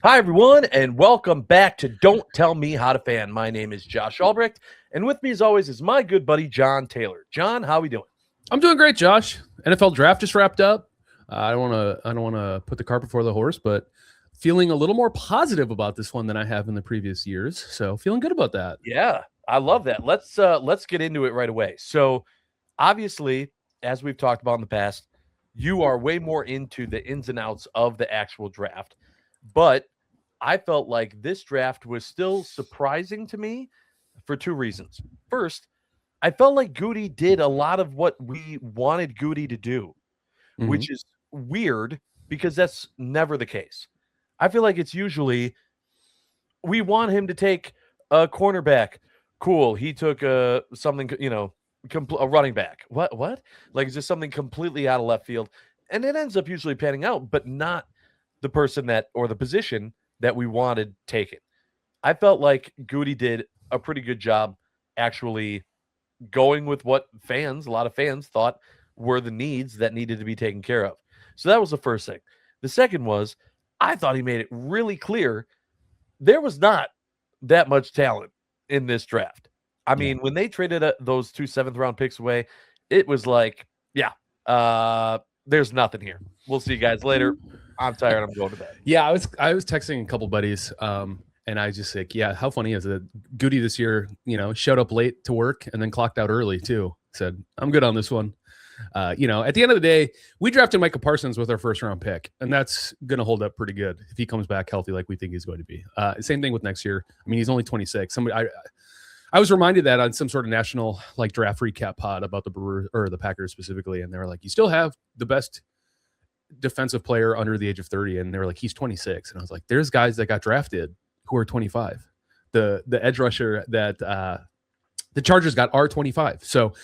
Hi, everyone, and welcome back to Don't Tell Me How to Fan. My name is Josh Albrecht, and with me, as always, is my good buddy, John Taylor. John, how we doing? I'm doing great, Josh. NFL draft just wrapped up. I don't want to put the cart before the horse, but feeling a little more positive about this one than I have in the previous years. So feeling good about that. Yeah, I love that. Let's get into it right away. So, obviously, as we've talked about in the past, you are way more into the ins and outs of the actual draft, but I felt like this draft was still surprising to me for two reasons. First, I felt like Goody did a lot of what we wanted Goody to do, Mhm. which is weird because that's never the case. I feel like it's usually we want him to take a cornerback. Cool. He took something, a running back. What? Like it's just something completely out of left field. And it ends up usually panning out, but not the person that or the position that we wanted taken. I felt like Goody did a pretty good job actually going with what a lot of fans thought were the needs that needed to be taken care of. So that was the first thing. The second was I thought he made it really clear there was not that much talent in this draft. I Yeah. mean, when they traded those two seventh round picks away, it was like, yeah, there's nothing here. We'll see you guys later. I'm tired. I'm going to bed. Yeah, I was texting a couple buddies, and I just like, yeah, how funny is it? Goody this year, showed up late to work and then clocked out early too. Said, I'm good on this one. At the end of the day, we drafted Micah Parsons with our first round pick, and that's going to hold up pretty good if he comes back healthy like we think he's going to be. Same thing with next year. I mean, he's only 26. I was reminded that on some sort of national like draft recap pod about the Brewers or the Packers specifically, and they were like, you still have the best defensive player under the age of 30, and they were like, he's 26, and I was like, there's guys that got drafted who are 25. The edge rusher that the Chargers got are 25. So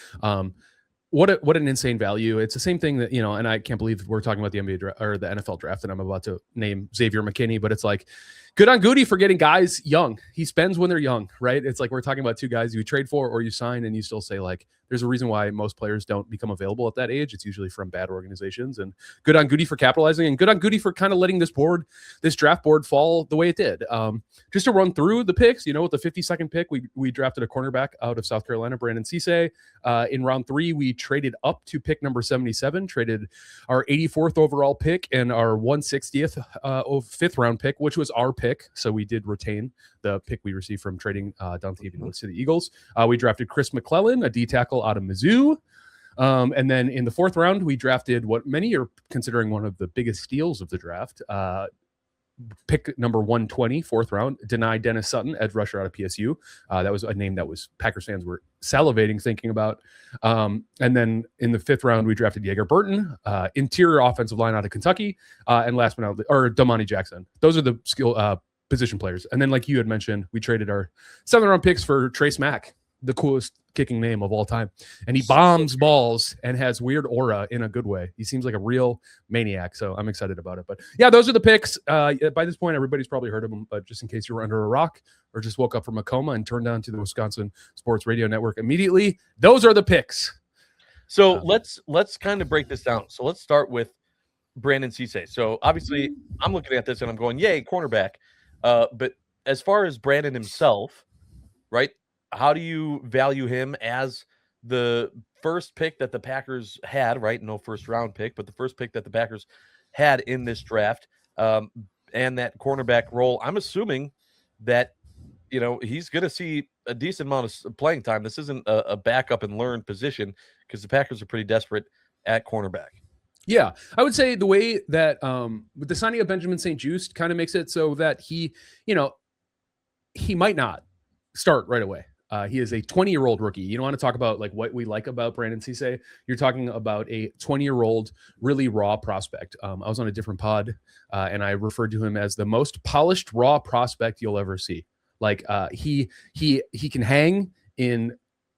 what an insane value. It's the same thing that, and I can't believe we're talking about the NBA or the NFL draft and I'm about to name Xavier McKinney, but it's like good on Goody for getting guys young. He spends when they're young, right? It's like we're talking about two guys you trade for or you sign and you still say like there's a reason why most players don't become available at that age. It's usually from bad organizations, and good on Goody for capitalizing and good on Goody for kind of letting this draft board fall the way it did. Just to run through the picks, with the 52nd pick, we drafted a cornerback out of South Carolina, Brandon Cisse. In round 3, we traded up to pick number 77, traded our 84th overall pick and our 160th fifth round pick, which was our pick. So we did retain the pick we received from trading Dontavian Woods to the Eagles. We drafted Chris McClellan, a D tackle out of Mizzou. And then in the 4th round, we drafted what many are considering one of the biggest steals of the draft. Pick number 120, 4th round, Denai Dennis Sutton, edge rusher out of PSU. That was a name that was Packers fans were salivating thinking about. And then in the 5th round, we drafted Yeager Burton, interior offensive line out of Kentucky, and last but not least, or Damani Jackson. Those are the skill position players. And then, like you had mentioned, we traded our 7th round picks for Trace Mack, the coolest kicking name of all time, and he bombs balls and has weird aura in a good way. He seems like a real maniac, so I'm excited about it. But yeah, those are the picks. By this point, everybody's probably heard of them, but just in case you were under a rock or just woke up from a coma and turned on to the Wisconsin Sports Radio Network immediately, those are the picks. So let's kind of break this down. So let's start with Brandon Cisse. So obviously, I'm looking at this and I'm going, yay, cornerback. But as far as Brandon himself, right? How do you value him as the first pick that the Packers had, right? No first round pick, but the first pick that the Packers had in this draft, and that cornerback role? I'm assuming that, he's going to see a decent amount of playing time. This isn't a backup and learn position because the Packers are pretty desperate at cornerback. Yeah, I would say the way that with the signing of Benjamin St-Juste kind of makes it so that he might not start right away. He is a 20-year-old rookie. You don't want to talk about like what we like about Brandon Cisse. You're talking about a 20-year-old, really raw prospect. I was on a different pod, and I referred to him as the most polished raw prospect you'll ever see. Like he can hang in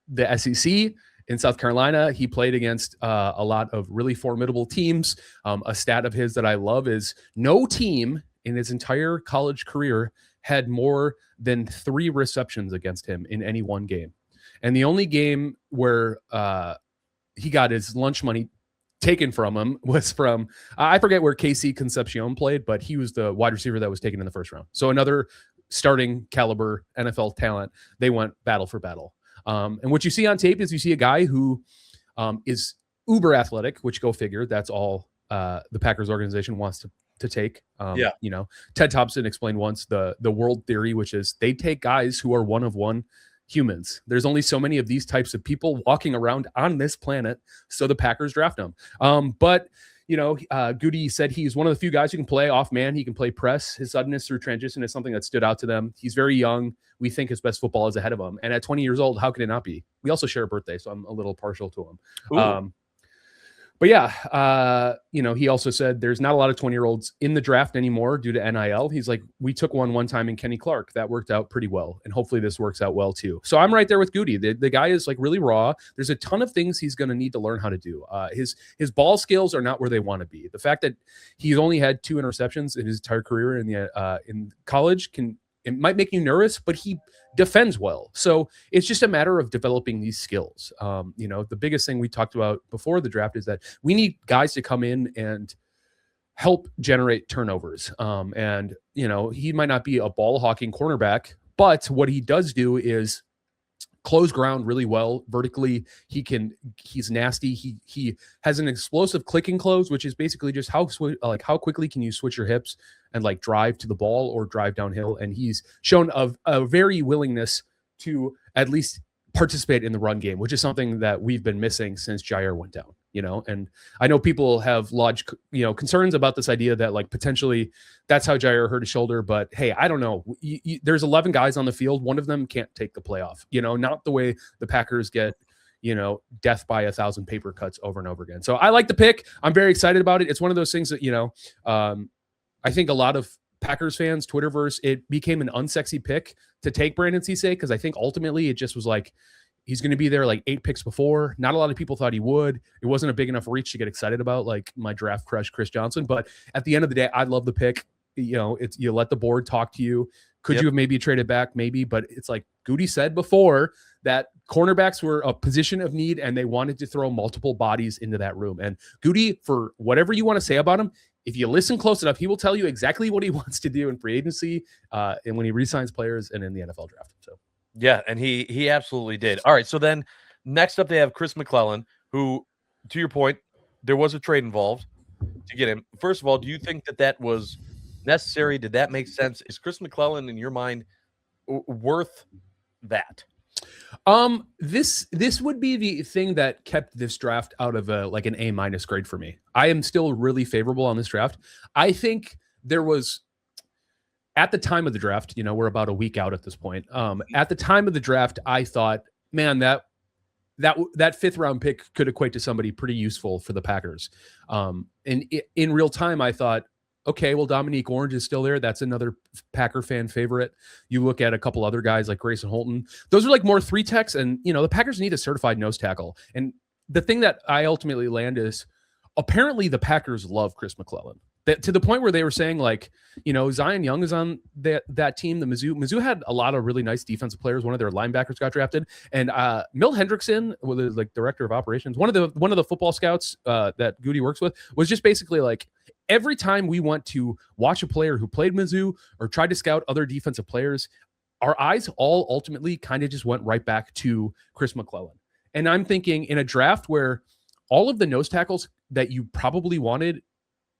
the SEC. In South Carolina, he played against a lot of really formidable teams. A stat of his that I love is no team in his entire college career had more than 3 receptions against him in any one game. And the only game where he got his lunch money taken from him was from I forget where KC Concepcion played, but he was the wide receiver that was taken in the first round. So another starting caliber NFL talent. They went battle for battle. And what you see on tape is you see a guy who is uber athletic, which go figure. That's all the Packers organization wants to take. You know, Ted Thompson explained once the world theory, which is they take guys who are one of one humans. There's only so many of these types of people walking around on this planet, so the Packers draft them. But you know, Goody said he's one of the few guys who can play off man. He can play press. His suddenness through transition is something that stood out to them. He's very young. We think his best football is ahead of him. And at 20 years old, how can it not be? We also share a birthday, so I'm a little partial to him. But yeah, you know, he also said there's not a lot of 20-year-olds in the draft anymore due to NIL. He's like, we took one time in Kenny Clark. That worked out pretty well. And hopefully this works out well too. So I'm right there with Goody. The guy is like really raw. There's a ton of things he's going to need to learn how to do. His ball skills are not where they want to be. The fact that he's only had 2 interceptions in his entire career in college it might make you nervous, but he defends well. So it's just a matter of developing these skills. You know, the biggest thing we talked about before the draft is that we need guys to come in and help generate turnovers. And, you know, he might not be a ball hawking cornerback, but what he does do is close ground really well vertically. He's nasty. He has an explosive click and close, which is basically just how quickly can you switch your hips and like drive to the ball or drive downhill. And he's shown a very willingness to at least participate in the run game, which is something that we've been missing since Jair went down, you know. And I know people have lodged, you know, concerns about this idea that like potentially that's how Jair hurt his shoulder. But hey, I don't know. There's 11 guys on the field. One of them can't take the playoff, you know, not the way the Packers get, you know, death by 1,000 paper cuts over and over again. So I like the pick. I'm very excited about it. It's one of those things that, you know, I think a lot of Packers fans, Twitterverse, it became an unsexy pick to take Brandon Cisse because I think ultimately it just was like, he's going to be there like 8 picks before. Not a lot of people thought he would. It wasn't a big enough reach to get excited about, like my draft crush, Chris Johnson. But at the end of the day, I love the pick. You know, it's you let the board talk to you. Could you have maybe traded back? Maybe. But it's like Goody said before that cornerbacks were a position of need and they wanted to throw multiple bodies into that room. And Goody, for whatever you want to say about him, if you listen close enough, he will tell you exactly what he wants to do in free agency and when he re-signs players and in the NFL draft. So. Yeah, and he absolutely did. All right, so then next up they have Chris McClellan, who, to your point, there was a trade involved to get him. First of all, do you think that was necessary? Did that make sense? Is Chris McClellan, in your mind, worth that? This would be the thing that kept this draft out of like an A- grade for me. I am still really favorable on this draft. I think there was, at the time of the draft, you know, we're about a week out at this point. At the time of the draft, I thought, man, that 5th round pick could equate to somebody pretty useful for the Packers. And in real time, I thought, okay, well, Dominique Orange is still there. That's another Packer fan favorite. You look at a couple other guys like Grayson Holton. Those are like more 3-techs, and you know the Packers need a certified nose tackle. And the thing that I ultimately land is, apparently the Packers love Chris McClellan. To the point where they were saying, like, you know, Zion Young is on that team. The Mizzou had a lot of really nice defensive players. One of their linebackers got drafted, and Milt Hendrickson, was like director of operations, one of the football scouts that Goody works with, was just basically like, every time we want to watch a player who played Mizzou or tried to scout other defensive players, our eyes all ultimately kind of just went right back to Chris McClellan. And I'm thinking, in a draft where all of the nose tackles that you probably wanted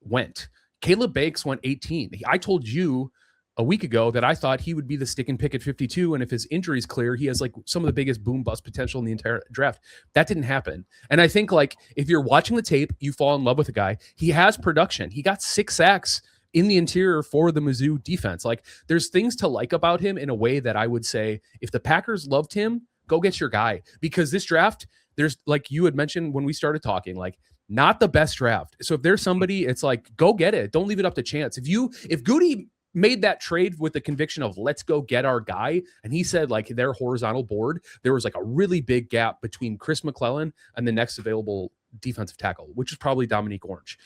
went. Caleb Bakes went 18. I told you a week ago that I thought he would be the stick and pick at 52. And if his injury's clear, he has like some of the biggest boom bust potential in the entire draft. That didn't happen. And I think like if you're watching the tape, you fall in love with a guy. He has production. He got 6 sacks in the interior for the Mizzou defense. Like there's things to like about him in a way that I would say if the Packers loved him, go get your guy. Because this draft, there's like you had mentioned when we started talking, like not the best draft. So if there's somebody, it's like, go get it. Don't leave it up to chance. If Goody made that trade with the conviction of let's go get our guy, and he said like their horizontal board, there was like a really big gap between Chris McClellan and the next available defensive tackle, which is probably Dominique Orange.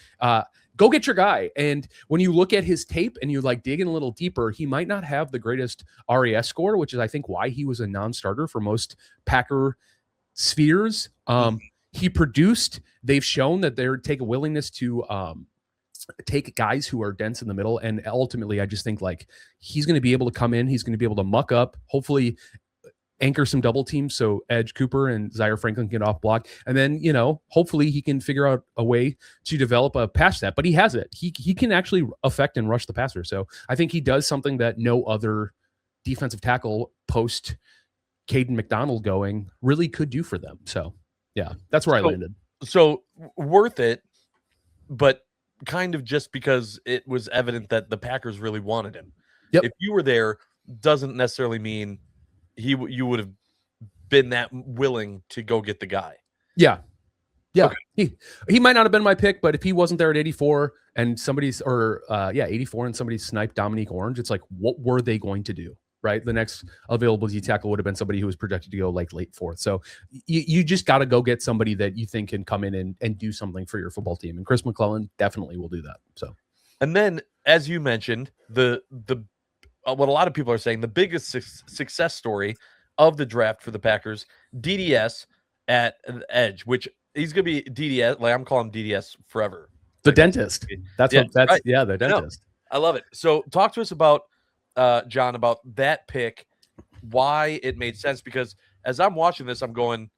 Go get your guy. And when you look at his tape and you like dig in a little deeper, he might not have the greatest RAS score, which is I think why he was a non-starter for most Packer spheres. he produced. They've shown that they take a willingness to take guys who are dense in the middle. And ultimately, I just think like he's going to be able to come in. He's going to be able to muck up, hopefully anchor some double teams so Edge Cooper and Zaire Franklin get off block. And then, hopefully he can figure out a way to develop a pass set. But he has it. He can actually affect and rush the passer. So I think he does something that no other defensive tackle post Caden McDonald going really could do for them. So, yeah, that's where I landed. So worth it, but kind of just because it was evident that the Packers really wanted him. Yep. If you were there, doesn't necessarily mean you would have been that willing to go get the guy. Yeah. Okay. He might not have been my pick, but if he wasn't there at 84 and 84 and somebody sniped Dominique Orange, it's like, what were they going to do? Right. The next available D tackle would have been somebody who was projected to go like late fourth. So you just got to go get somebody that you think can come in and do something for your football team. And Chris McClellan definitely will do that. So, and then, as you mentioned, the what a lot of people are saying, the biggest success story of the draft for the Packers, DDS at edge, which he's going to be DDS. Like I'm calling him DDS forever. The dentist. That's right. The dentist. I love it. So talk to us about, John, about that pick, why it made sense, because as I'm watching this, I'm going,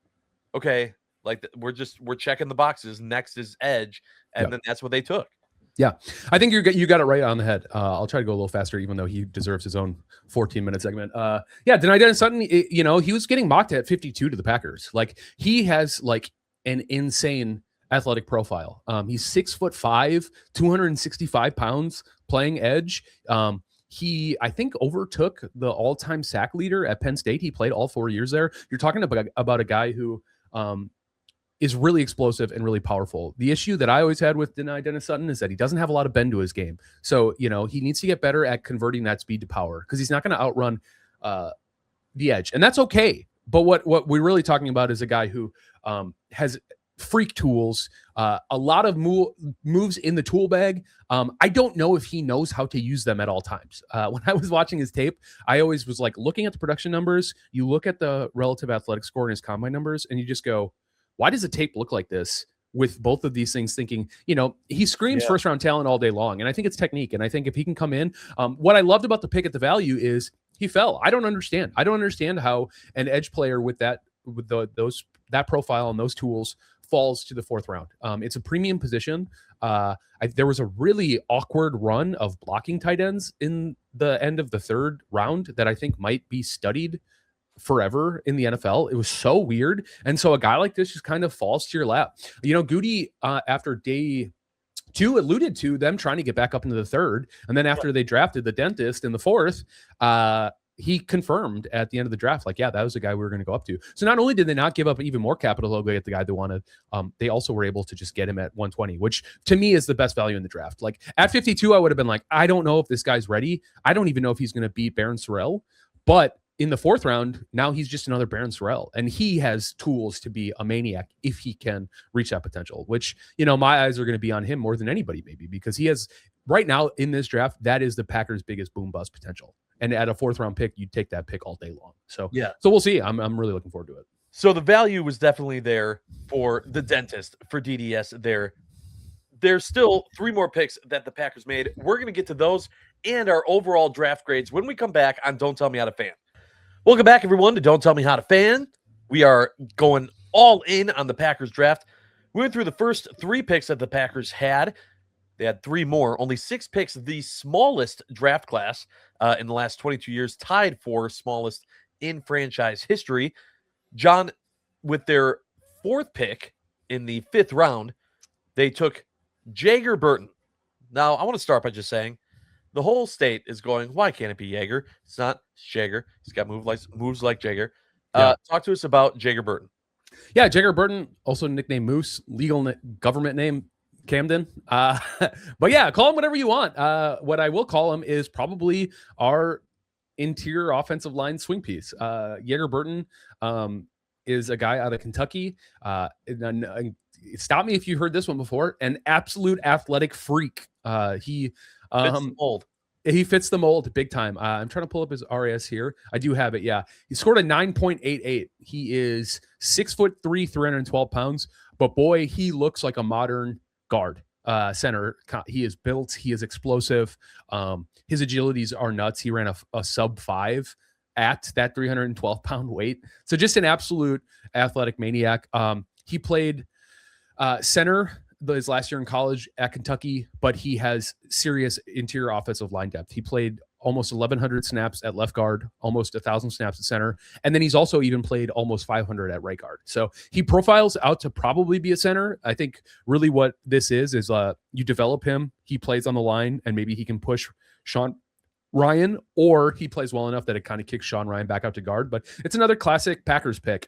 okay, like we're checking the boxes. Next is edge. And then that's what they took. Yeah, I think you got it right on the head. I'll try to go a little faster, even though he deserves his own 14-minute segment. Denai Dennis Sutton, he was getting mocked at 52 to the Packers. Like he has like an insane athletic profile. He's 6'5", 265 pounds, playing edge. He, I think, overtook the all-time sack leader at Penn State. He played all 4 years there. You're talking about a guy who is really explosive and really powerful. The issue that I always had with Denai Dennis Sutton is that he doesn't have a lot of bend to his game. So, he needs to get better at converting that speed to power because he's not going to outrun the edge. And that's okay. But what we're really talking about is a guy who has freak tools, a lot of moves in the tool bag. I don't know if he knows how to use them at all times. When I was watching his tape, I always was like looking at the production numbers. You look at the relative athletic score in his combine numbers, and you just go, why does the tape look like this with both of these things? Thinking, he screams first round talent all day long. And I think it's technique. And I think if he can come in, what I loved about the pick at the value is he fell. I don't understand how an edge player with that profile and those tools falls to the fourth round. It's a premium position. There was a really awkward run of blocking tight ends in the end of the third round that I think might be studied forever in the NFL. It was so weird. And so a guy like this just kind of falls to your lap. Goody, after day 2, alluded to them trying to get back up into the third. And then after they drafted the dentist in the fourth, he confirmed at the end of the draft, like, yeah, that was the guy we were going to go up to. So not only did they not give up even more capital to go get the guy they wanted, they also were able to just get him at 120, which to me is the best value in the draft. Like at 52, I would have been like, I don't know if this guy's ready. I don't even know if he's going to beat Baron Sorrell. But in the fourth round, now he's just another Baron Sorrell, and he has tools to be a maniac if he can reach that potential, which, my eyes are going to be on him more than anybody, maybe, because he has right now in this draft, that is the Packers' biggest boom bust potential. And at a fourth round pick, you'd take that pick all day long. So, so we'll see. I'm really looking forward to it. So the value was definitely there for the dentist, for DDS there. There's still 3 more picks that the Packers made. We're going to get to those and our overall draft grades when we come back on Don't Tell Me How to Fan. Welcome back, everyone, to Don't Tell Me How to Fan. We are going all in on the Packers draft. We went through the first 3 picks that the Packers had. They had 3 more, only 6 picks, the smallest draft class in the last 22 years, tied for smallest in franchise history. John, with their 4th pick in the 5th round, they took Jager Burton. Now, I want to start by just saying, the whole state is going, why can't it be Jager? It's not Jager. He's got moves like Jager. Talk to us about Jager Burton. Yeah, Jager Burton, also nicknamed Moose, legal government name, Camden. But yeah, call him whatever you want. What I will call him is probably our interior offensive line swing piece. Jager Burton is a guy out of Kentucky. Stop me if you heard this one before. An absolute athletic freak. He fits the mold big time. I'm trying to pull up his RAS here. I do have it. Yeah. He scored a 9.88. He is 6'3", 312 pounds, but boy, he looks like a modern guard. Center. He is built. He is explosive. His agilities are nuts. He ran a sub 5 at that 312-pound weight. So just an absolute athletic maniac. He played center his last year in college at Kentucky, but he has serious interior offensive line depth. He played almost 1,100 snaps at left guard, almost 1,000 snaps at center. And then he's also even played almost 500 at right guard. So he profiles out to probably be a center. I think really what this is you develop him, he plays on the line, and maybe he can push Sean Ryan, or he plays well enough that it kind of kicks Sean Ryan back out to guard. But it's another classic Packers pick.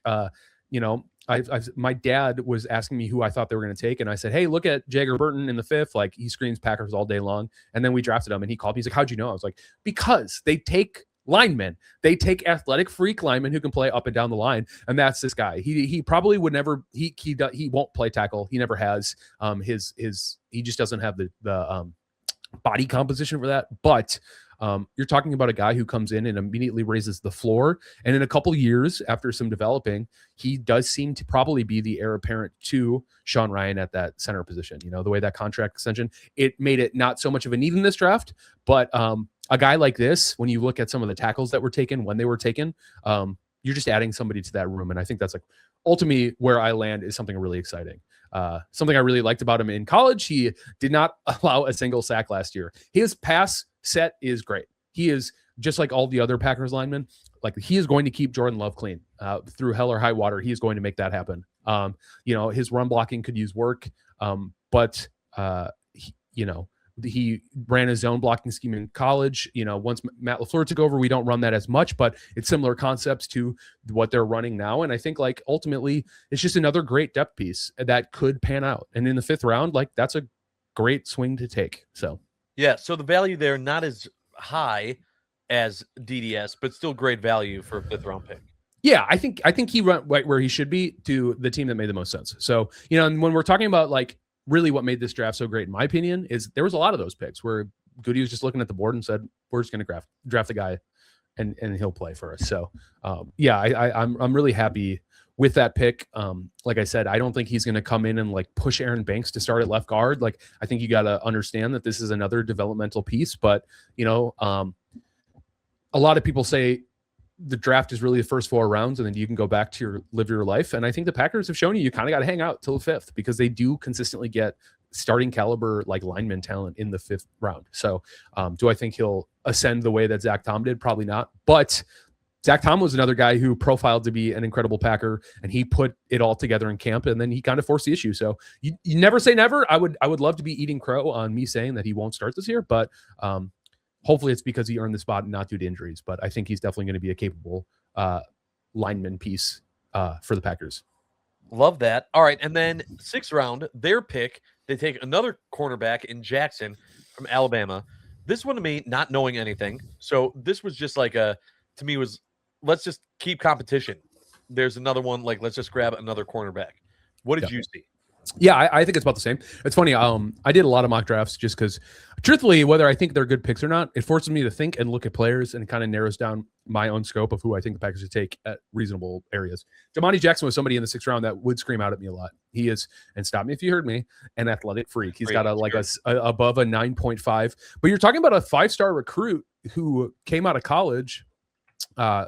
My dad was asking me who I thought they were going to take, and I said, hey, look at Jagger Burton in the 5th. Like, he screams Packers all day long. And then we drafted him, and he called me. He's like, how'd you know? I was like, because they take linemen. They take athletic freak linemen who can play up and down the line, and that's this guy. He probably would never. He won't play tackle. He never has. He just doesn't have the body composition for that. But you're talking about a guy who comes in and immediately raises the floor. And in a couple years after some developing, he does seem to probably be the heir apparent to Sean Ryan at that center position. You know, the way that contract extension, it made it not so much of a need in this draft, but a guy like this, when you look at some of the tackles that were taken, when they were taken, you're just adding somebody to that room. And I think that's like ultimately where I land is something really exciting. Something I really liked about him in college, he did not allow a single sack last year. His pass set is great. He is just like all the other Packers linemen. Like, he is going to keep Jordan Love clean through hell or high water. He is going to make that happen. His run blocking could use work, but he ran a zone blocking scheme in college. Once Matt LaFleur took over, we don't run that as much, but it's similar concepts to what they're running now. And I think, like, ultimately it's just another great depth piece that could pan out. And in the 5th round, like, that's a great swing to take. So, yeah. So the value there, not as high as DDS, but still great value for a 5th round pick. Yeah, I think he went right where he should be to the team that made the most sense. So, and when we're talking about, like, really what made this draft so great, in my opinion, is there was a lot of those picks where Goody was just looking at the board and said, we're just going to draft the guy and he'll play for us. So, I'm really happy with that pick. Like I said, I don't think he's going to come in and, like, push Aaron Banks to start at left guard. Like, I think you got to understand that this is another developmental piece, but, a lot of people say the draft is really the first 4 rounds, and then you can go back to live your life. And I think the Packers have shown you kind of got to hang out till the 5th, because they do consistently get starting caliber, like, lineman talent in the 5th round. So do I think he'll ascend the way that Zach Tom did? Probably not. But Zach Tom was another guy who profiled to be an incredible Packer, and he put it all together in camp, and then he kind of forced the issue. So you never say never. I would love to be eating crow on me saying that he won't start this year, but hopefully it's because he earned the spot and not due to injuries. But I think he's definitely going to be a capable lineman piece for the Packers. Love that. All right. And then 6th round, their pick, they take another cornerback in Jackson from Alabama. This one, to me, not knowing anything. So this was just like let's just keep competition. There's another one, like, let's just grab another cornerback. What did you see? Yeah, I think it's about the same. It's funny. I did a lot of mock drafts just because, truthfully, whether I think they're good picks or not, it forces me to think and look at players, and kind of narrows down my own scope of who I think the Packers should take at reasonable areas. Damani Jackson was somebody in the 6th round that would scream out at me a lot. He is, and stop me if you heard me, an athletic freak. He's got above a 9.5. But you're talking about a 5-star recruit who came out of college,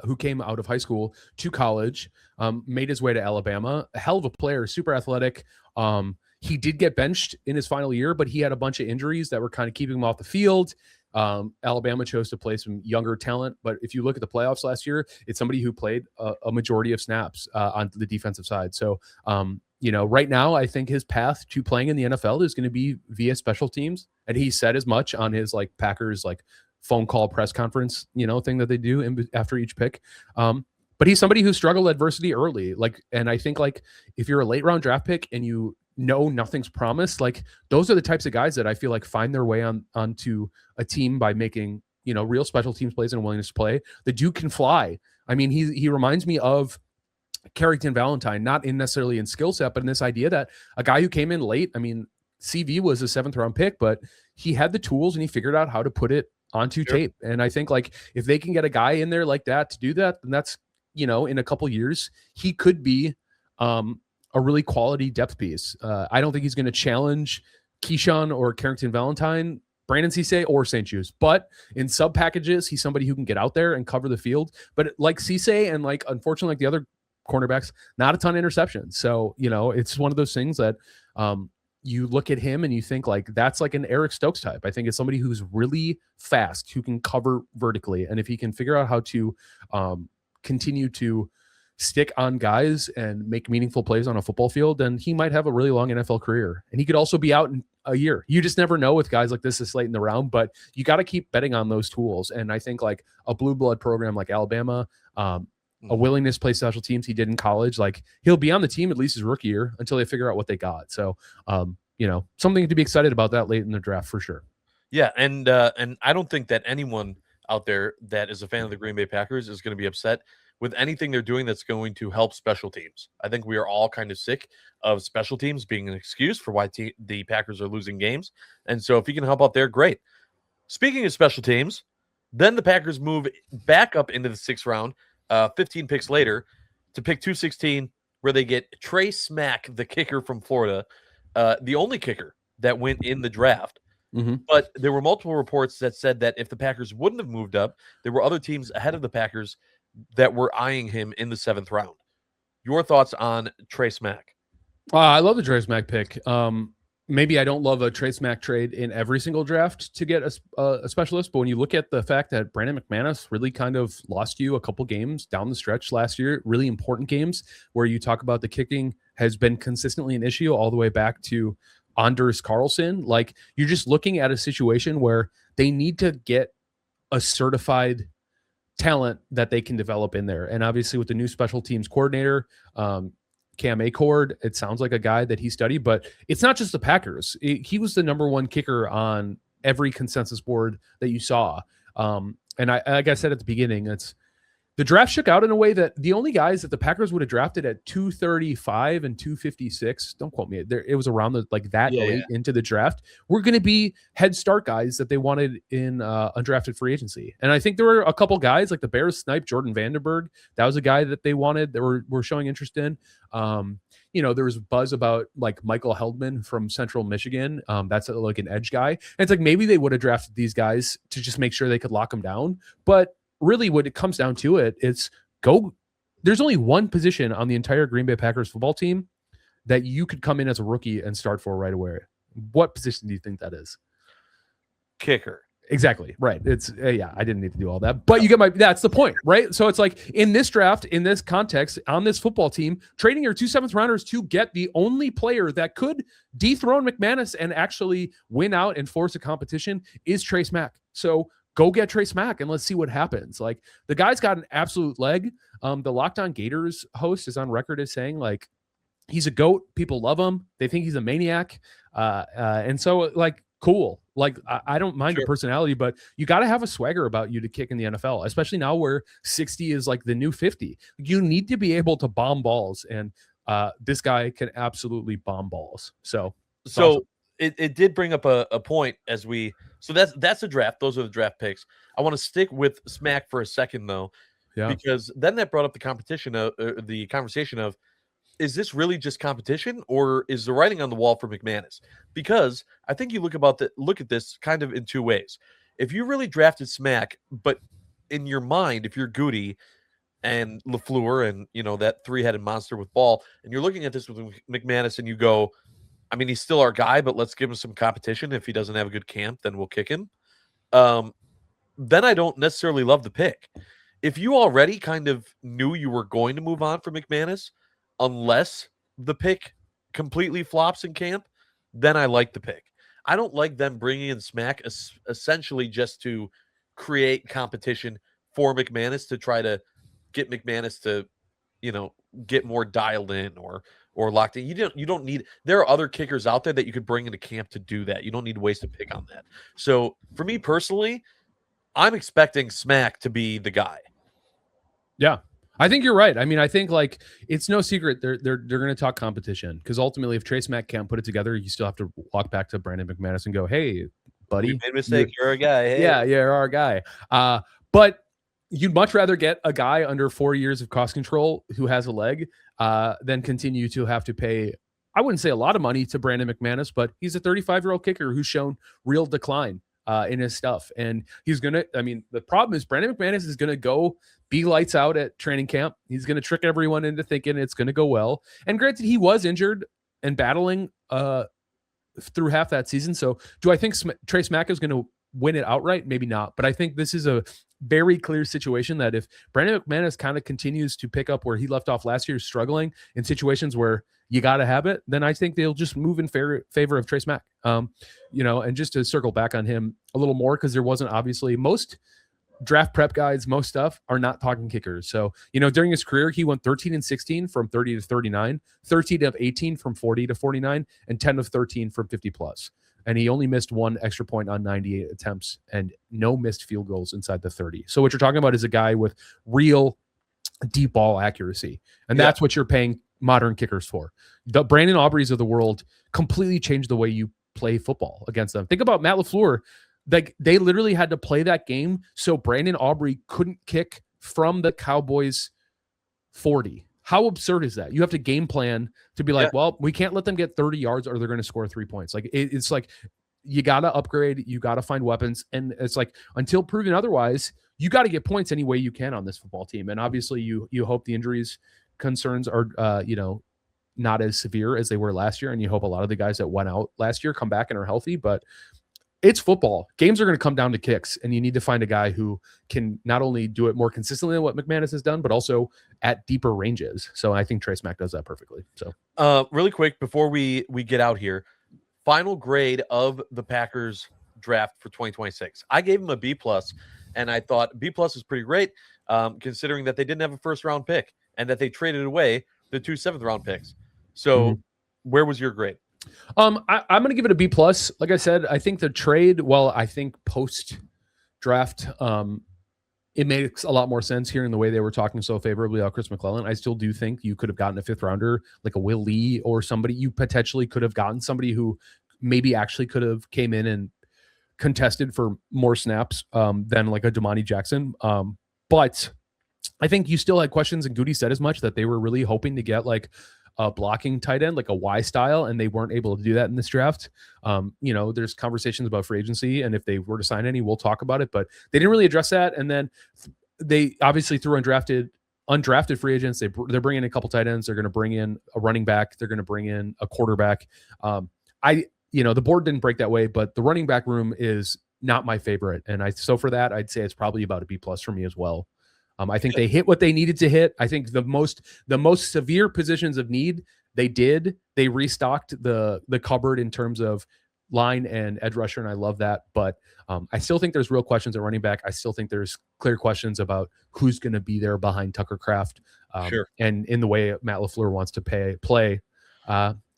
who came out of high school to college, made his way to Alabama. A hell of a player, super athletic. He did get benched in his final year, but he had a bunch of injuries that were kind of keeping him off the field. Alabama chose to play some younger talent, but if you look at the playoffs last year, it's somebody who played a majority of snaps on the defensive side. So, right now, I think his path to playing in the NFL is going to be via special teams, and he said as much on his, like, Packers, like, phone call press conference, thing that they do after each pick. But he's somebody who struggled adversity early. And I think, like, if you're a late round draft pick and you know nothing's promised, like, those are the types of guys that I feel like find their way onto a team by making, real special teams plays and a willingness to play. The dude can fly. I mean, he reminds me of Carrington Valentine, not necessarily in skill set, but in this idea that a guy who came in late, I mean, CV was a 7th round pick, but he had the tools and he figured out how to put it onto tape. And I think, like, if they can get a guy in there like that to do that, then that's, in a couple years, he could be a really quality depth piece. I don't think he's going to challenge Keyshawn or Carrington Valentine, Brandon Cisse, or St. Juice. But in sub packages, he's somebody who can get out there and cover the field. But like Cisse and like, unfortunately, like the other cornerbacks, not a ton of interceptions. So, it's one of those things that you look at him and you think like, that's like an Eric Stokes type. I think it's somebody who's really fast, who can cover vertically. And if he can figure out how to continue to stick on guys and make meaningful plays on a football field, then he might have a really long NFL career. And he could also be out in a year. You just never know with guys like this late in the round, but you got to keep betting on those tools. And I think like a blue blood program like Alabama, a willingness to play special teams he did in college, like he'll be on the team at least his rookie year until they figure out what they got. So, something to be excited about that late in the draft for sure. Yeah. And I don't think that anyone out there that is a fan of the Green Bay Packers is going to be upset with anything they're doing that's going to help special teams. I think we are all kind of sick of special teams being an excuse for why the Packers are losing games. And so if you can help out there, great. Speaking of special teams, then the Packers move back up into the 6th round, 15 picks later, to pick 216, where they get Trey Smack, the kicker from Florida, the only kicker that went in the draft. Mm-hmm. But there were multiple reports that said that if the Packers wouldn't have moved up, there were other teams ahead of the Packers that were eyeing him in the 7th round. Your thoughts on Trey Smack? I love the Trey Smack pick. Maybe I don't love a Trey Smack trade in every single draft to get a specialist, but when you look at the fact that Brandon McManus really kind of lost you a couple games down the stretch last year, really important games where you talk about the kicking has been consistently an issue all the way back to Anders Carlson. Like, you're just looking at a situation where they need to get a certified talent that they can develop in there. And obviously with the new special teams coordinator, Cam Acord, it sounds like a guy that he studied, but it's not just the Packers. He was the number 1 kicker on every consensus board that you saw. And like I said at the beginning, the draft shook out in a way that the only guys that the Packers would have drafted at 235 and 256, don't quote me, it was around late into the draft, were going to be head start guys that they wanted in undrafted free agency. And I think there were a couple guys like the Bears snipe Jordan Vandenberg. That was a guy that they wanted, that were showing interest in. There was buzz about like Michael Heldman from Central Michigan. That's like an edge guy. And it's like, maybe they would have drafted these guys to just make sure they could lock them down. But really what it comes down to there's only one position on the entire Green Bay Packers football team that you could come in as a rookie and start for right away. What position do you think that is? Kicker. Exactly. Right. It's I didn't need to do all that, but that's the point, right? So it's like in this draft, in this context, on this football team, trading your 2 7th rounders to get the only player that could dethrone McManus and actually win out and force a competition is Trey Smack. So go get Trey Smack and let's see what happens. Like, the guy's got an absolute leg. The Locked On Gators host is on record as saying like, he's a GOAT. People love him. They think he's a maniac. And so like, cool. Like, I don't mind your personality, but you got to have a swagger about you to kick in the NFL, especially now where 60 is like the new 50. You need to be able to bomb balls. And this guy can absolutely bomb balls. So awesome. It did bring up a point so that's the draft. Those are the draft picks. I want to stick with Smack for a second though, because then that brought up the conversation of, is this really just competition or is the writing on the wall for McManus? Because I think you look at this kind of in 2 ways. If you really drafted Smack, but in your mind, if you're Goody and LaFleur and that 3-headed monster with Ball, and you're looking at this with McManus and you go, I mean, he's still our guy, but let's give him some competition. If he doesn't have a good camp, then we'll kick him. Then I don't necessarily love the pick. If you already kind of knew you were going to move on from McManus, unless the pick completely flops in camp, then I like the pick. I don't like them bringing in Smack essentially just to create competition for McManus, to try to get McManus to, get more dialed in or locked in. You don't need. There are other kickers out there that you could bring into camp to do that. You don't need to waste a pick on that. So for me personally, I'm expecting Smack to be the guy. Yeah, I think you're right. I mean, I think like it's no secret they're going to talk competition, because ultimately, if Trey Smack can't put it together, you still have to walk back to Brandon McManus and go, "Hey, buddy, you made a mistake. You're a guy. Hey. Yeah, you're our guy." But you'd much rather get a guy under 4 years of cost control who has a leg than continue to have to pay, I wouldn't say a lot of money to Brandon McManus, but he's a 35-year-old kicker who's shown real decline in his stuff. And he's going to, I mean, the problem is Brandon McManus is going to go be lights out at training camp. He's going to trick everyone into thinking it's going to go well. And granted, he was injured and battling through half that season. So do I think Trace Mack is going to win it outright? Maybe not. But I think this is a very clear situation that if Brandon McManus kind of continues to pick up where he left off last year, struggling in situations where you got to have it, then I think they'll just move in favor of Trace Mack. And just to circle back on him a little more, because there wasn't obviously most draft prep guides, most stuff are not talking kickers. So, during his career, he went 13 and 16 from 30 to 39, 13 of 18 from 40 to 49, and 10 of 13 from 50 plus. And he only missed one extra point on 98 attempts and no missed field goals inside the 30. So what you're talking about is a guy with real deep ball accuracy. And that's what you're paying modern kickers for. The Brandon Aubreys of the world completely changed the way you play football against them. Think about Matt LaFleur. Like, they literally had to play that game so Brandon Aubrey couldn't kick from the Cowboys 40. How absurd is that? You have to game plan to be like, well, we can't let them get 30 yards or they're going to score 3 points. Like, it's like you got to upgrade, you got to find weapons. And it's like, until proven otherwise, you got to get points any way you can on this football team. And obviously you hope the injuries concerns are, not as severe as they were last year. And you hope a lot of the guys that went out last year come back and are healthy, but it's football. Games are going to come down to kicks, and you need to find a guy who can not only do it more consistently than what McManus has done, but also at deeper ranges. So I think Trace Mack does that perfectly. So, really quick before we get out here, final grade of the Packers draft for 2026. I gave him a B+, and I thought B+ is pretty great, considering that they didn't have a first round pick and that they traded away the 2 7th-round picks. So, where was your grade? I'm going to give it a B+. Like I said, I think the trade, well, I think post draft, it makes a lot more sense here in the way they were talking so favorably about Chris McClellan. I still do think you could have gotten a 5th rounder, like a Will Lee or somebody. You potentially could have gotten somebody who maybe actually could have came in and contested for more snaps than like a Damani Jackson. But I think you still had questions, and Goody said as much, that they were really hoping to get like a blocking tight end, like a Y style, and they weren't able to do that in this draft. There's conversations about free agency, and if they were to sign any, we'll talk about it, but they didn't really address that. And then they obviously threw undrafted free agents. They're bringing in a couple tight ends. They're going to bring in a running back. They're going to bring in a quarterback. The board didn't break that way, but the running back room is not my favorite. And so for that, I'd say it's probably about a B+ for me as well. I think they hit what they needed to hit. I think the most severe positions of need, they did. They restocked the cupboard in terms of line and edge rusher, and I love that. But I still think there's real questions at running back. I still think there's clear questions about who's going to be there behind Tucker Kraft. And in the way Matt LaFleur wants to play.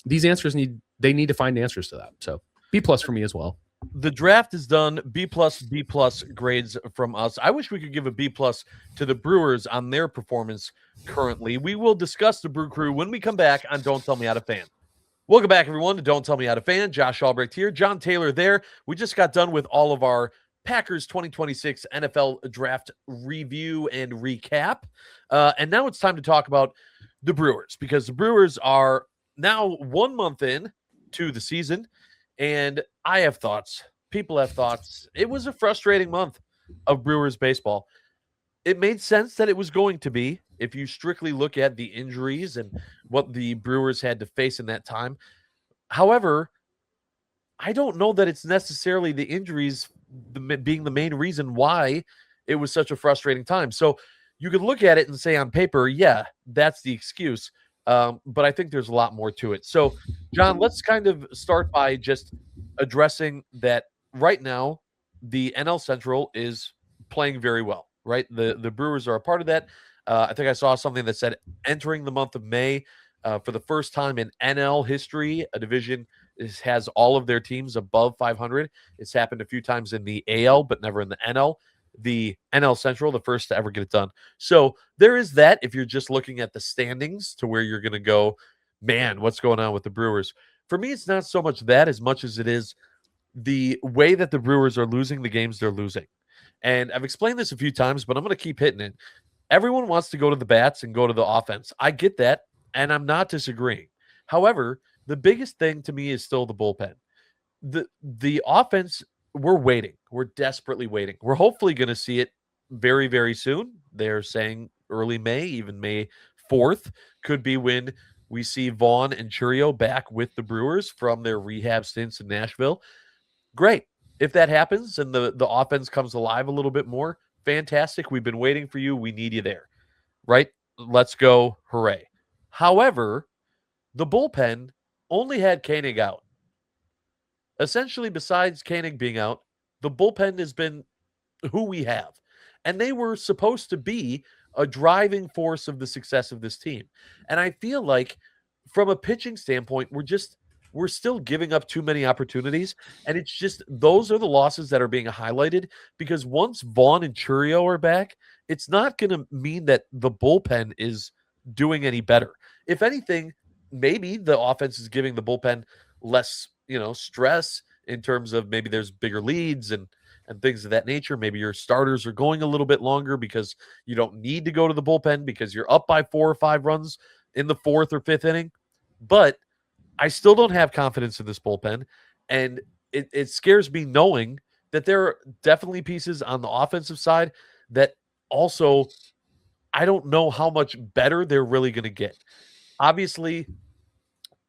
These answers need to find answers to that. So B+ for me as well. The draft is done. B+ grades from us. I wish we could give a B+ to the Brewers on their performance currently. We will discuss the Brew Crew when we come back on Don't Tell Me How to Fan. Welcome back, everyone, to Don't Tell Me How to Fan. Josh Albrecht here. John Taylor there. We just got done with all of our Packers 2026 NFL draft review and recap. And now it's time to talk about the Brewers, because the Brewers are now 1 month in to the season. And I have thoughts. People have thoughts. It was a frustrating month of Brewers baseball. It made sense that it was going to be, if you strictly look at the injuries and what the Brewers had to face in that time. However, I don't know that it's necessarily the injuries being the main reason why it was such a frustrating time. So you could look at it and say on paper, yeah, that's the excuse. But I think there's a lot more to it. So, John, let's kind of start by just addressing that right now, the NL Central is playing very well, right? The Brewers are a part of that. I think I saw something that said entering the month of May, for the first time in NL history, a division has all of their teams above 500. It's happened a few times in the AL, but never in the NL. The NL Central, the first to ever get it done. So there is that. If you're just looking at the standings to where you're going to go, man, what's going on with the Brewers? For me, it's not so much that as much as it is the way that the Brewers are losing the games they're losing. And I've explained this a few times, but I'm going to keep hitting it. Everyone wants to go to the bats and go to the offense. I get that, and I'm not disagreeing. However, the biggest thing to me is still the bullpen. The offense, we're waiting. We're desperately waiting. We're hopefully going to see it very, very soon. They're saying early May, even May 4th, could be when we see Vaughn and Churio back with the Brewers from their rehab stints in Nashville. Great. If that happens and the offense comes alive a little bit more, fantastic. We've been waiting for you. We need you there. Right? Let's go. Hooray. However, the bullpen only had Koenig out. Essentially, besides Koenig being out, the bullpen has been who we have. And they were supposed to be a driving force of the success of this team. And I feel like from a pitching standpoint, we're still giving up too many opportunities. And it's just those are the losses that are being highlighted because once Vaughn and Churio are back, it's not going to mean that the bullpen is doing any better. If anything, maybe the offense is giving the bullpen less, stress in terms of maybe there's bigger leads and things of that nature. Maybe your starters are going a little bit longer because you don't need to go to the bullpen because you're up by 4 or 5 runs in the 4th or 5th inning. But I still don't have confidence in this bullpen. And it scares me knowing that there are definitely pieces on the offensive side that also I don't know how much better they're really going to get. Obviously,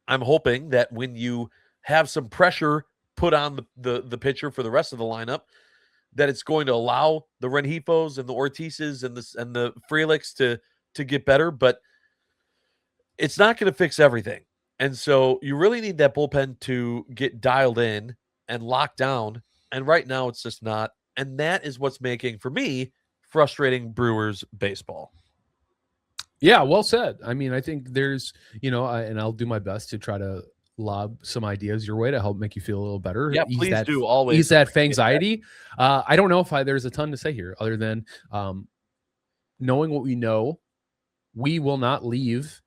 I'm hoping that when you have some pressure put on the pitcher for the rest of the lineup, that it's going to allow the Renjifos and the Ortizes and the Freliks to get better, but it's not going to fix everything. And so you really need that bullpen to get dialed in and locked down. And right now it's just not. And that is what's making, for me, frustrating Brewers baseball. Yeah, well said. I mean, I think there's, and I'll do my best to try to lob some ideas your way to help make you feel a little better. Yeah, please do. Always ease that anxiety. I don't know if there's a ton to say here other than knowing what we know, we will not leave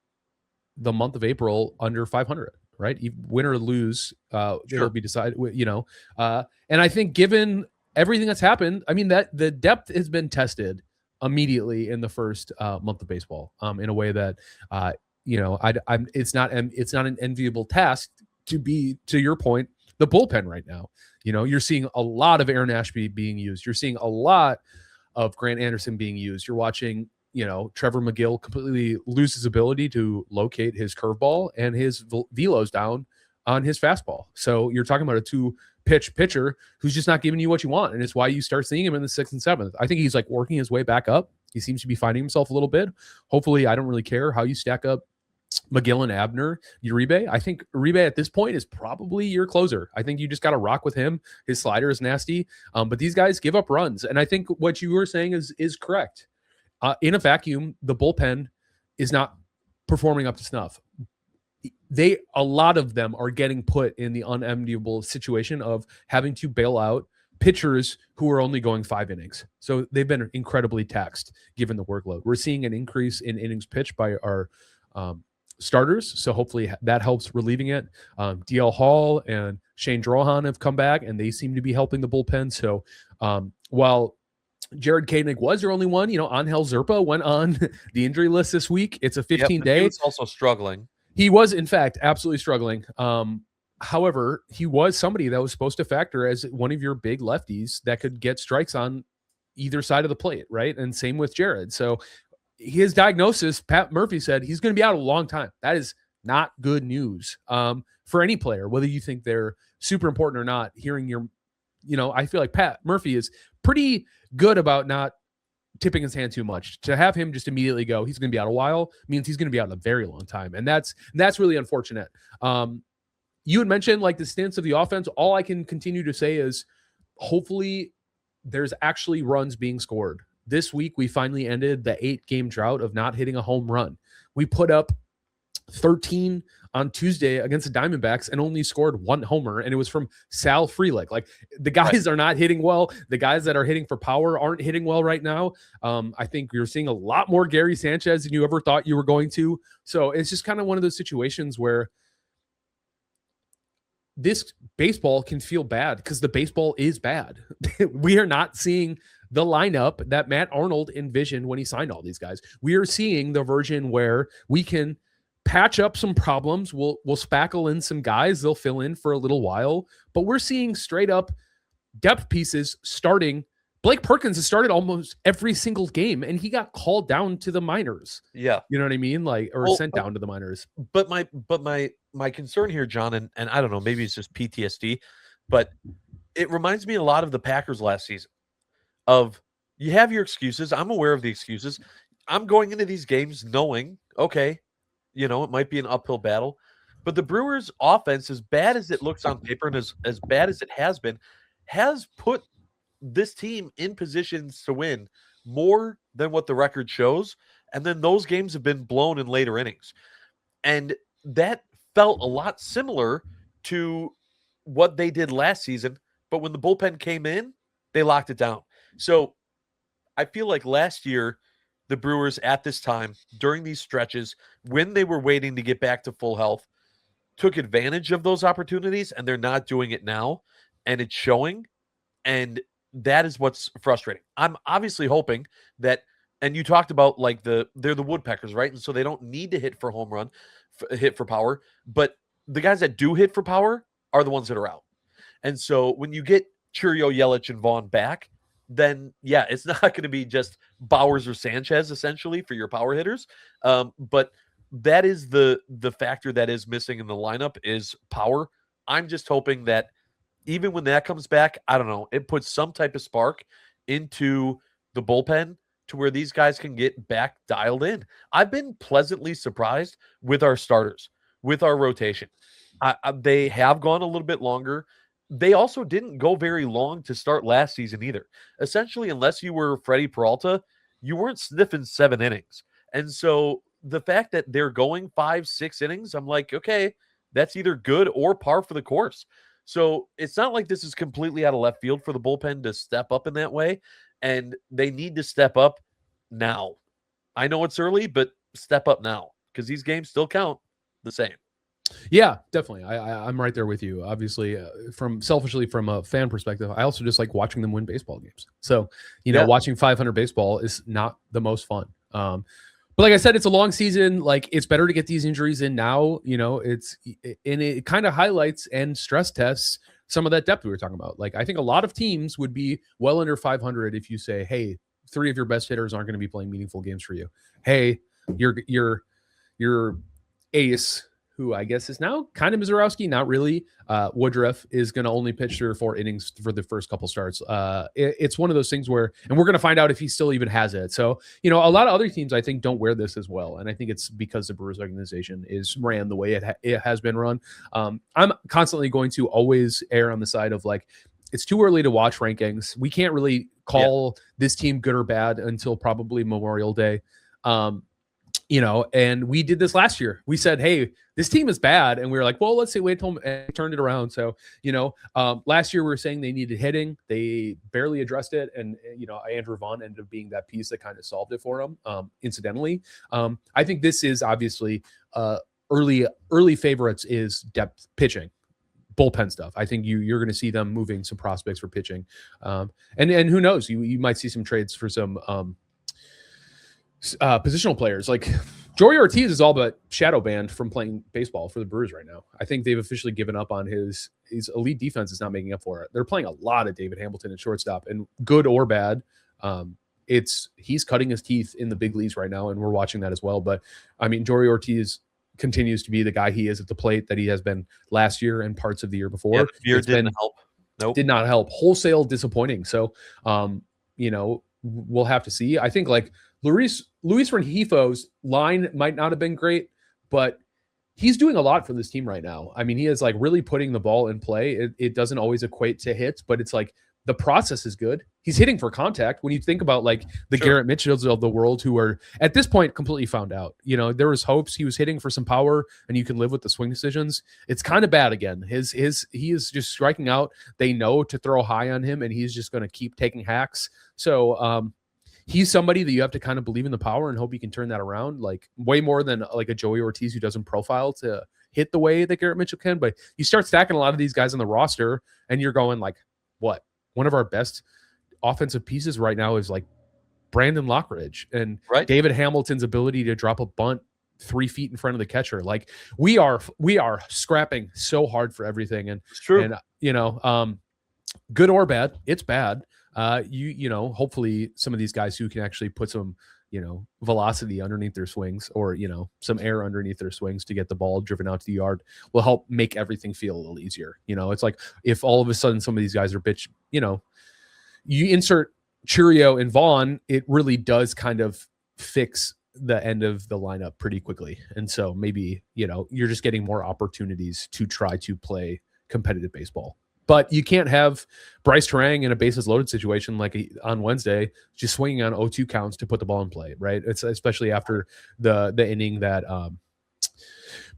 the month of April under 500, right? Win or lose, it'll be decided, and I think given everything that's happened, I mean, that the depth has been tested immediately in the first month of baseball in a way that, it's not an enviable task to be, to your point, the bullpen right now. You're seeing a lot of Aaron Ashby being used. You're seeing a lot of Grant Anderson being used. You're watching, Trevor McGill completely lose his ability to locate his curveball and his velos down on his fastball. So you're talking about a 2-pitch pitcher who's just not giving you what you want. And it's why you start seeing him in the 6th and 7th. I think he's like working his way back up. He seems to be finding himself a little bit. Hopefully, I don't really care how you stack up McGill and Abner, Uribe. I think Uribe at this point is probably your closer. I think you just got to rock with him. His slider is nasty, but these guys give up runs. And I think what you were saying is correct. In a vacuum, the bullpen is not performing up to snuff. A lot of them are getting put in the unenviable situation of having to bail out pitchers who are only going 5 innings. So they've been incredibly taxed given the workload. We're seeing an increase in innings pitched by our starters. So hopefully that helps relieving it. DL Hall and Shane Drohan have come back and they seem to be helping the bullpen. So while Jared Koenig was their only one, Angel Zerpa went on the injury list this week. It's a 15-day. He was also struggling. He was, in fact, absolutely struggling. However, he was somebody that was supposed to factor as one of your big lefties that could get strikes on either side of the plate, right? And same with Jared. So his diagnosis, Pat Murphy said he's going to be out a long time. That is not good news for any player, whether you think they're super important or not. Hearing I feel like Pat Murphy is pretty good about not tipping his hand too much. To have him just immediately go, he's going to be out a while, means he's going to be out a very long time. And that's really unfortunate. You had mentioned like the stance of the offense. All I can continue to say is hopefully there's actually runs being scored. This week, we finally ended the 8-game drought of not hitting a home run. We put up 13 on Tuesday against the Diamondbacks and only scored 1 homer, and it was from Sal Frelick. Like, the guys are not hitting well. The guys that are hitting for power aren't hitting well right now. I think you're seeing a lot more Gary Sanchez than you ever thought you were going to. So it's just kind of one of those situations where this baseball can feel bad because the baseball is bad. We are not seeing the lineup that Matt Arnold envisioned when he signed all these guys. We are seeing the version where we can patch up some problems. We'll spackle in some guys. They'll fill in for a little while, but we're seeing straight up depth pieces starting. Blake Perkins has started almost every single game, and he got called down to the minors. Yeah. You know what I mean? Like, or sent down to the minors. But my concern here, John, and I don't know, maybe it's just PTSD, but it reminds me a lot of the Packers last season. Of you have your excuses. I'm aware of the excuses. I'm going into these games knowing, okay, it might be an uphill battle. But the Brewers' offense, as bad as it looks on paper and as bad as it has been, has put this team in positions to win more than what the record shows. And then those games have been blown in later innings. And that felt a lot similar to what they did last season. But when the bullpen came in, they locked it down. So I feel like last year, the Brewers at this time, during these stretches, when they were waiting to get back to full health, took advantage of those opportunities, and they're not doing it now. And it's showing. And that is what's frustrating. I'm obviously hoping that, and you talked about like they're the woodpeckers, right? And so they don't need to hit for home run, hit for power. But the guys that do hit for power are the ones that are out. And so when you get Churio, Yelich, and Vaughn back, then yeah, it's not going to be just Bowers or Sanchez essentially for your power hitters. But that is the factor that is missing in the lineup is power. I'm just hoping that even when that comes back, I don't know, it puts some type of spark into the bullpen to where these guys can get back dialed in. I've been pleasantly surprised with our starters, with our rotation. They have gone a little bit longer. They also didn't go very long to start last season either. Essentially, unless you were Freddie Peralta, you weren't sniffing 7 innings. And so the fact that they're going 5-6 innings, I'm like, okay, that's either good or par for the course. So it's not like this is completely out of left field for the bullpen to step up in that way. And they need to step up now. I know it's early, but step up now because these games still count the same. Yeah, definitely. I'm right there with you. Obviously, from a fan perspective, I also just like watching them win baseball games. So, watching 500 baseball is not the most fun. But like I said, it's a long season. Like it's better to get these injuries in now. It kind of highlights and stress tests some of that depth we were talking about. Like I think a lot of teams would be well under 500 if you say, hey, 3 of your best hitters aren't going to be playing meaningful games for you. Hey, your ace, who I guess is now kind of Mizorowski, not really. Woodruff is going to only pitch 3 or 4 innings for the first couple starts. It's one of those things where, and we're going to find out if he still even has it. So, a lot of other teams I think don't wear this as well. And I think it's because the Brewers organization is ran the way it has been run. I'm constantly going to always err on the side of like, it's too early to watch rankings. We can't really call this team good or bad until probably Memorial Day. And we did this last year. We said, hey, this team is bad. And we were like, well, let's see, wait till and turned it around. So, last year we were saying they needed hitting. They barely addressed it. And, Andrew Vaughn ended up being that piece that kind of solved it for them. Incidentally, I think this is obviously early favorites is depth pitching. Bullpen stuff. I think you're going to see them moving some prospects for pitching. And who knows, you might see some trades for some positional players. Like Joey Ortiz is all but shadow banned from playing baseball for the Brewers right now. I think they've officially given up on his elite defense is not making up for it. They're playing a lot of David Hamilton at shortstop, and good or bad, he's cutting his teeth in the big leagues right now, and we're watching that as well. But I mean, Joey Ortiz continues to be the guy he is at the plate that he has been last year and parts of the year before. Fear didn't help. Nope. Did not help. Wholesale disappointing. So, we'll have to see. I think like Luis Rengifo's line might not have been great, but he's doing a lot for this team right now. I mean, he is like really putting the ball in play. It doesn't always equate to hits, but it's like the process is good. He's hitting for contact. When you think about like the Garrett Mitchells of the world who are at this point completely found out, there was hopes he was hitting for some power and you can live with the swing decisions. It's kind of bad again. He is just striking out. They know to throw high on him and he's just going to keep taking hacks. So, he's somebody that you have to kind of believe in the power and hope he can turn that around, like way more than like a Joey Ortiz who doesn't profile to hit the way that Garrett Mitchell can. But you start stacking a lot of these guys on the roster and you're going like, what? One of our best offensive pieces right now is like Brandon Lockridge and Right. David Hamilton's ability to drop a bunt 3 feet in front of the catcher. Like we are scrapping so hard for everything. And It's true. And good or bad, it's bad. Hopefully some of these guys who can actually put some, velocity underneath their swings, or, some air underneath their swings to get the ball driven out to the yard will help make everything feel a little easier. It's like if all of a sudden some of these guys are you insert Churio and Vaughn, it really does kind of fix the end of the lineup pretty quickly. And so maybe, you're just getting more opportunities to try to play competitive baseball. But you can't have Bryce Terang in a bases loaded situation like on Wednesday, just swinging on 0-2 counts to put the ball in play, right? It's especially after the inning that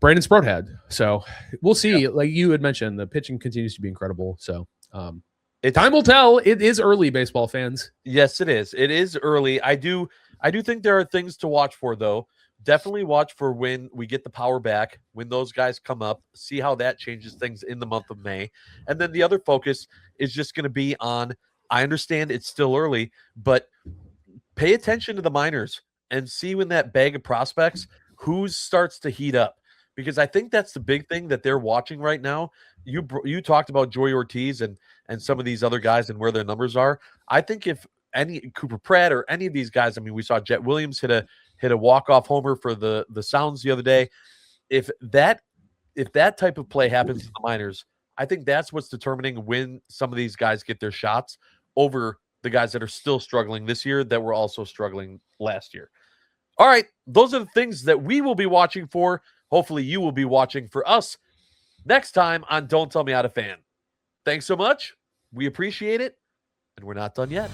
Brandon Sprout had. So we'll see. Yeah. Like you had mentioned, the pitching continues to be incredible. So time will tell. It is early, baseball fans. Yes, it is. It is early. I do think there are things to watch for, though. Definitely watch for when we get the power back, when those guys come up, see how that changes things in the month of May. And then the other focus is just going to be on, I understand it's still early, but pay attention to the minors and see when that bag of prospects, who starts to heat up. Because I think that's the big thing that they're watching right now. You talked about Joey Ortiz and some of these other guys and where their numbers are. I think if any Cooper Pratt or any of these guys, I mean, we saw Jet Williams hit a walk-off homer for the Sounds the other day. If that type of play happens in the minors, I think that's what's determining when some of these guys get their shots over the guys that are still struggling this year that were also struggling last year. All right, those are the things that we will be watching for. Hopefully you will be watching for us next time on Don't Tell Me How to Fan. Thanks so much. We appreciate it, and we're not done yet.